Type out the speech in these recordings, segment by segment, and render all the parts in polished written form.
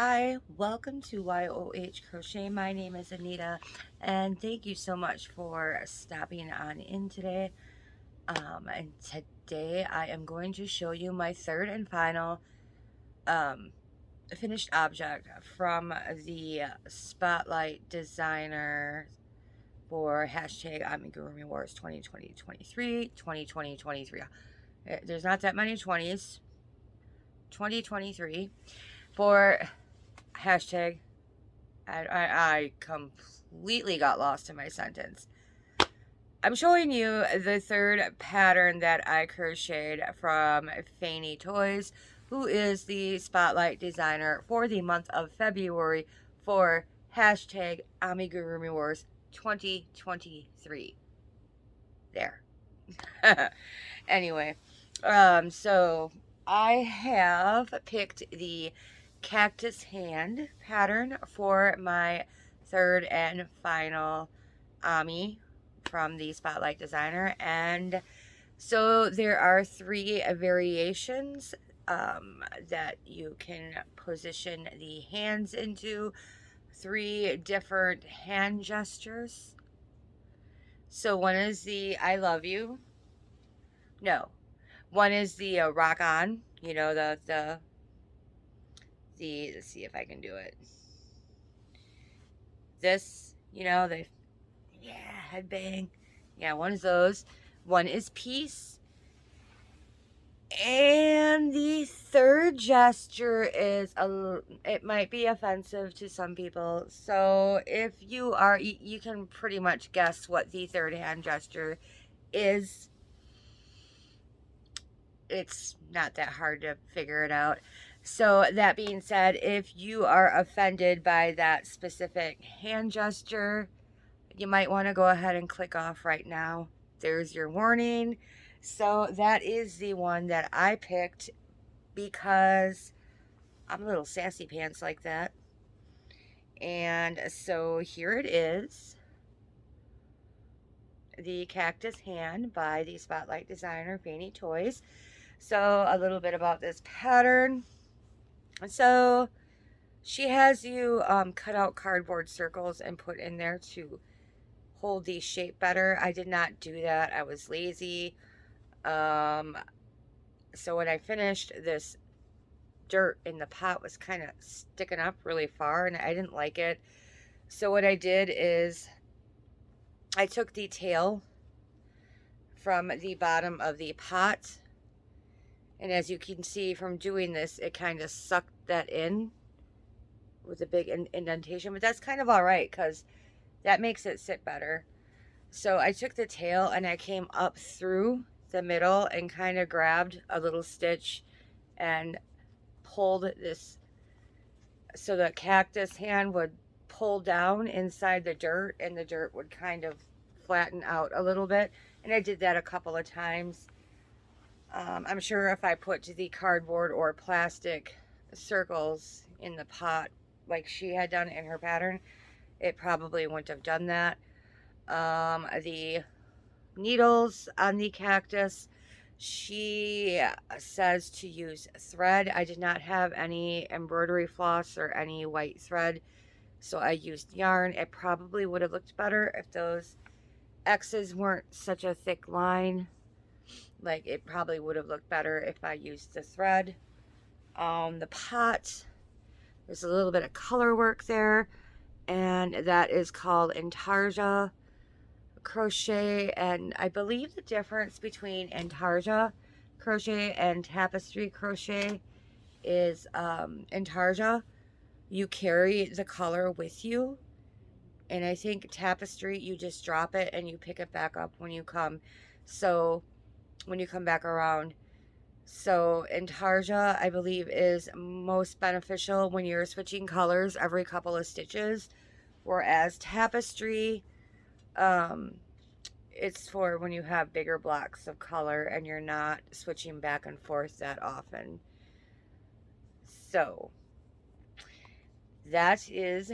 Hi, welcome to YOH Crochet. My name is Anita, and thank you so much for stopping on in today. And today I am going to show you my third and final um, finished object from the Spotlight Designer for hashtag Amigurumi Wars 2020-23, 2020-23. There's not that many 20s. 2023 for hashtag I completely got lost in my sentence. I'm showing you the third pattern that I crocheted from Fanny Toys, who is the spotlight designer for the month of February for hashtag Amigurumi Wars 2023. There. Anyway, so I have picked the cactus hand pattern for my third and final Ami from the Spotlight Designer. And so there are three variations that you can position the hands into, three different hand gestures. So one is the I love you. No, one is the rock on, let's see if I can do it. This, the yeah, headbang. Yeah, one is those. One is peace. And the third gesture is it might be offensive to some people. So if you can pretty much guess what the third hand gesture is. It's not that hard to figure it out. So that being said, if you are offended by that specific hand gesture, you might want to go ahead and click off right now. There's your warning. So that is the one that I picked because I'm a little sassy pants like that. And so here it is. The Cactus Hand by the Spotlight Designer Fanny Toys. So a little bit about this pattern. So she has you cut out cardboard circles and put in there to hold the shape better. I did not do that. I was lazy. Um, so when I finished, this dirt in the pot was kind of sticking up really far and I didn't like it. So what I did is I took the tail from the bottom of the pot, and as you can see from doing this, it kind of sucked that in with a big indentation, but that's kind of all right because that makes it sit better. So I took the tail and I came up through the middle and kind of grabbed a little stitch and pulled this so the cactus hand would pull down inside the dirt and the dirt would kind of flatten out a little bit. And I did that a couple of times. I'm sure if I put the cardboard or plastic circles in the pot like she had done in her pattern, it probably wouldn't have done that. The needles on the cactus, she says to use thread. I did not have any embroidery floss or any white thread, so I used yarn. It probably would have looked better if those X's weren't such a thick line. Like, it probably would have looked better if I used the thread. The pot, there's a little bit of color work there, and that is called intarsia crochet. And I believe the difference between intarsia crochet and tapestry crochet is intarsia, you carry the color with you, and I think tapestry, you just drop it and you pick it back up when you come. So when you come back around. So intarsia, I believe, is most beneficial when you're switching colors every couple of stitches, whereas tapestry, um, it's for when you have bigger blocks of color and you're not switching back and forth that often. So that is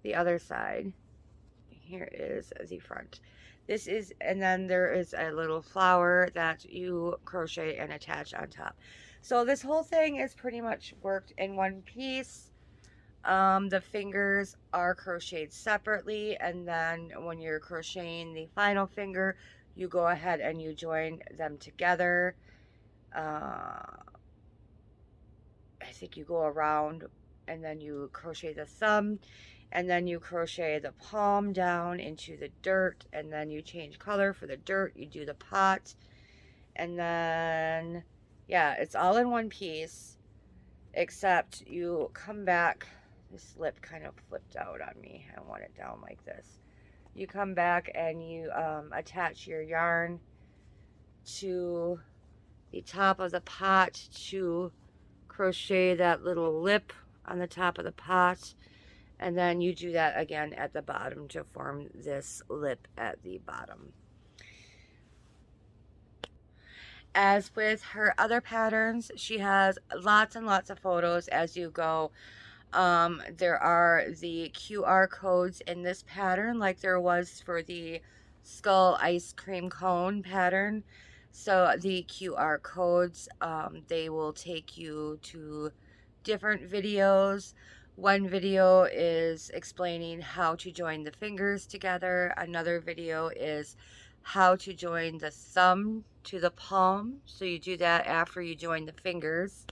the other side. Here is the front. This is, and then there is a little flower that you crochet and attach on top. So this whole thing is pretty much worked in one piece. The fingers are crocheted separately, and then when you're crocheting the final finger, you go ahead and you join them together. I think you go around and then you crochet the thumb, and then you crochet the palm down into the dirt, and then you change color for the dirt. You do the pot, and then yeah, it's all in one piece, except you come back. This lip kind of flipped out on me. I want it down like this. You come back and you attach your yarn to the top of the pot to crochet that little lip on the top of the pot, and then you do that again at the bottom to form this lip at the bottom. As with her other patterns, she has lots and lots of photos as you go. There are the QR codes in this pattern, like there was for the skull ice cream cone pattern. So the QR codes, they will take you to different videos. One video is explaining how to join the fingers together. Another video is how to join the thumb to the palm. So you do that after you join the fingers.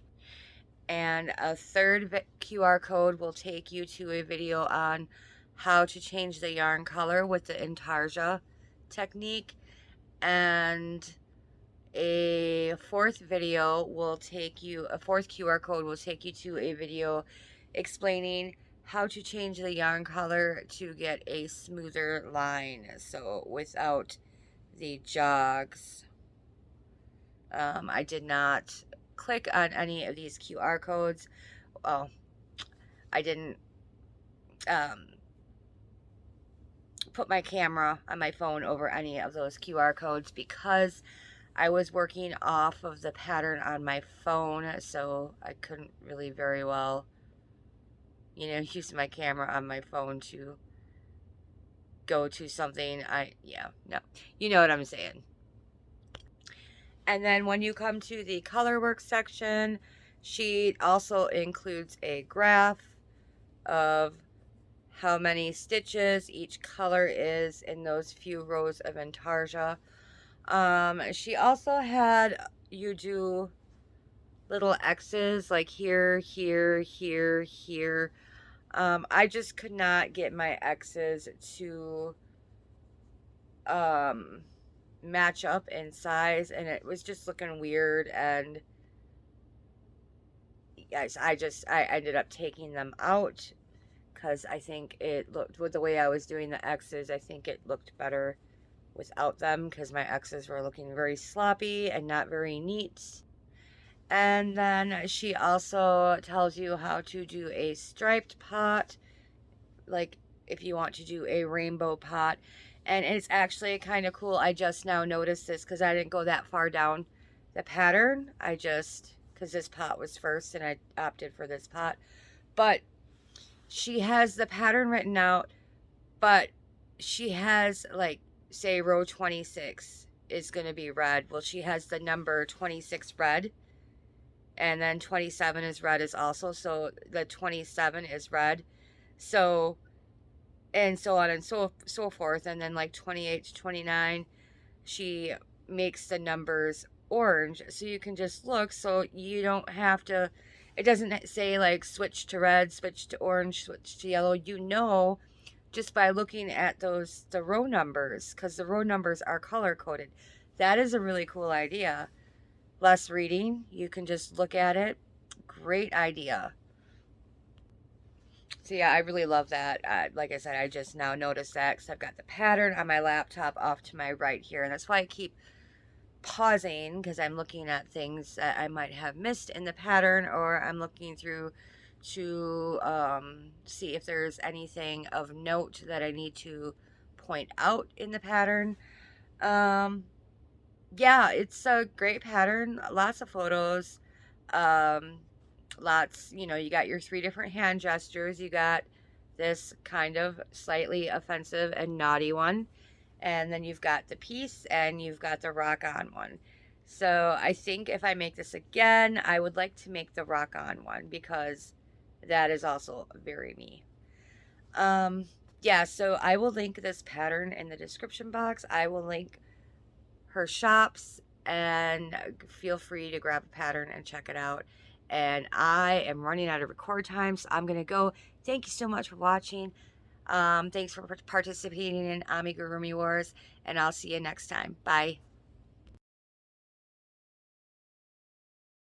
And a third QR code will take you to a video on how to change the yarn color with the intarsia technique. And a fourth video will take you, a fourth QR code will take you to a video explaining how to change the yarn color to get a smoother line, so without the jogs. I did not click on any of these QR codes. Well, I didn't put my camera on my phone over any of those QR codes because I was working off of the pattern on my phone, so I couldn't really very well, use my camera on my phone to go to something. No, you know what I'm saying. And then when you come to the color work section, she also includes a graph of how many stitches each color is in those few rows of intarsia. She also had you do little X's like here, here, here, here. I just could not get my X's to match up in size, and it was just looking weird, and yes, I ended up taking them out because I think it looked, with the way I was doing the X's, I think it looked better without them because my X's were looking very sloppy and not very neat. And then she also tells you how to do a striped pot, like if you want to do a rainbow pot. And it's actually kind of cool. I just now noticed this because I didn't go that far down the pattern. Because this pot was first and I opted for this pot. But she has the pattern written out, but she has, like, say row 26 is going to be red. Well, she has the number 26 red, and then 27 is red as also, so the 27 is red. So, and so on and so forth. And then like 28 to 29, she makes the numbers orange, so you can just look, so you don't have to, it doesn't say like switch to red, switch to orange, switch to yellow. Just by looking at the row numbers, because the row numbers are color coded. That is a really cool idea. Less reading, you can just look at it. Great idea. So yeah, I really love that. Like I said, I just now noticed that because I've got the pattern on my laptop off to my right here, and that's why I keep pausing, because I'm looking at things that I might have missed in the pattern, or I'm looking through to see if there's anything of note that I need to point out in the pattern. Yeah, it's a great pattern. Lots of photos. Lots, you got your 3 different hand gestures. You got this kind of slightly offensive and naughty one. And then you've got the peace, and you've got the rock on one. So I think if I make this again, I would like to make the rock on one because that is also very me. Um, yeah, so I will link this pattern in the description box. I will link her shops, and feel free to grab a pattern and check it out. And I am running out of record time, so I'm going to go. Thank you so much for watching. Thanks for participating in Amigurumi Wars, and I'll see you next time. Bye.